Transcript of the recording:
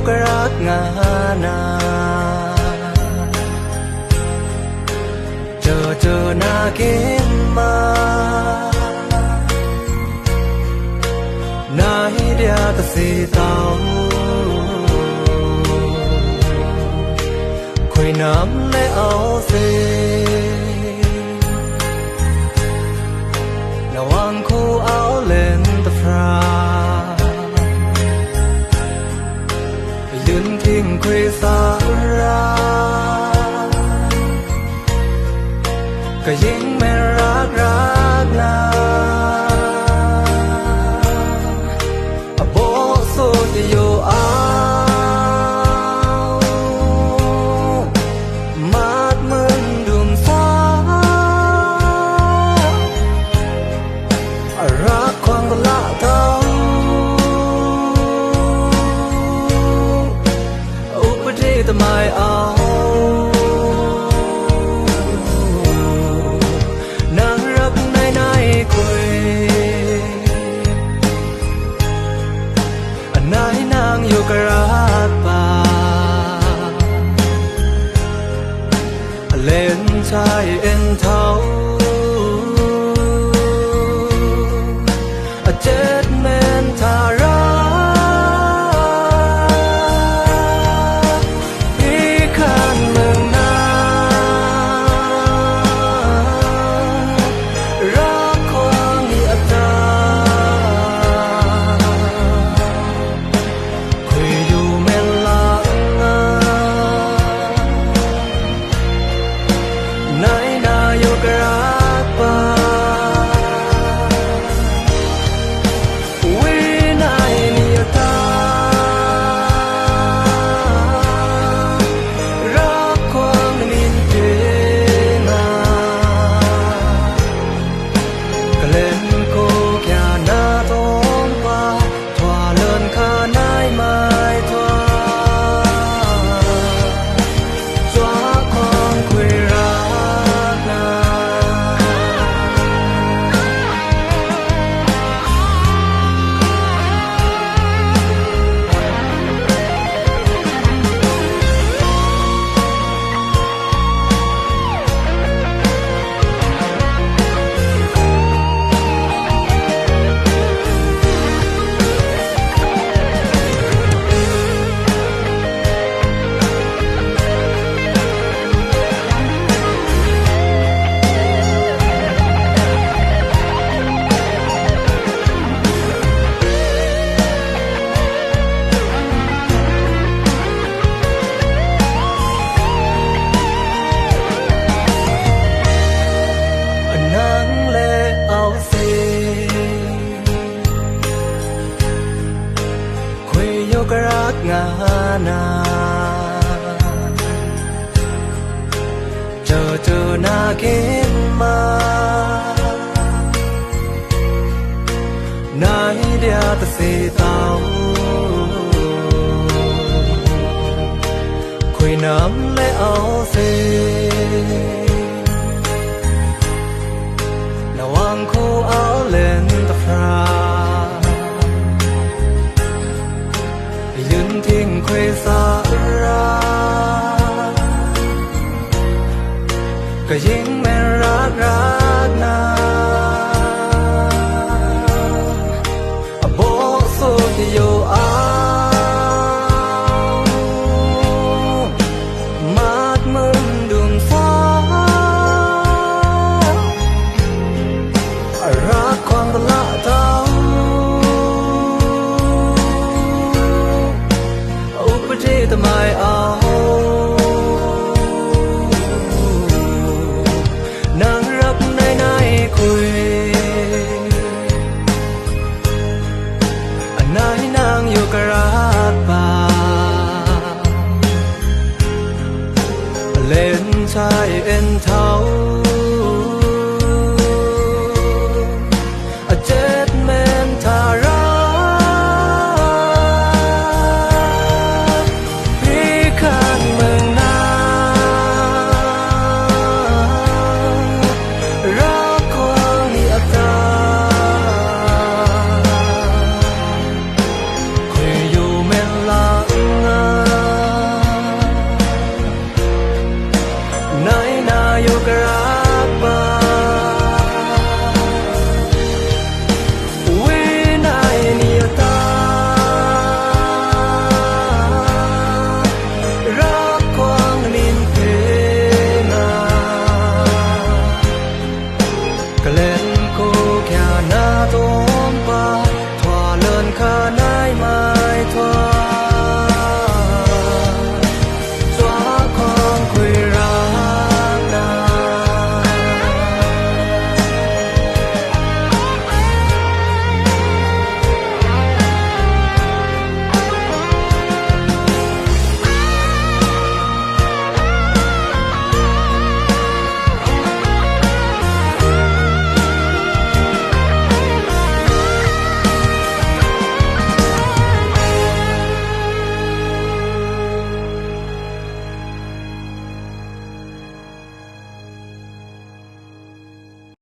กรักงานาเจอหน้าเกมมานาฮิเดียตะสีเตาคุยน้ำและเอาเซนวังคู่เอาเล่นตะฟรายืนทิ้งคุยสาราก็ยิ่งไม่รักนาโบสุดอยู่เอามาดมึนดุมฟ้ารักความก็ละเท่าอุปธิทำไมเอากรักป่าเล่นชายเอ็นเท้าเจ็ดแมนทาราพี่ข้างเมืองนารักความมีอัตรากรักงานาเจอหน้าเกมมานาฮิเดียตะสีเตาคุยน้ำและเอาเซนวังคู่เอาเล่นตะฟรายืนทิ้งคุยสาราก็ยิ่งไม่รักนาโบสุดอยู่เอามาดมึนดุมฟ้ารักความก็ละเท่าที่ทำไมเอานั่งรับในคุยนายนางอยู่กรักป่าเล่นชายเอ็นเท้า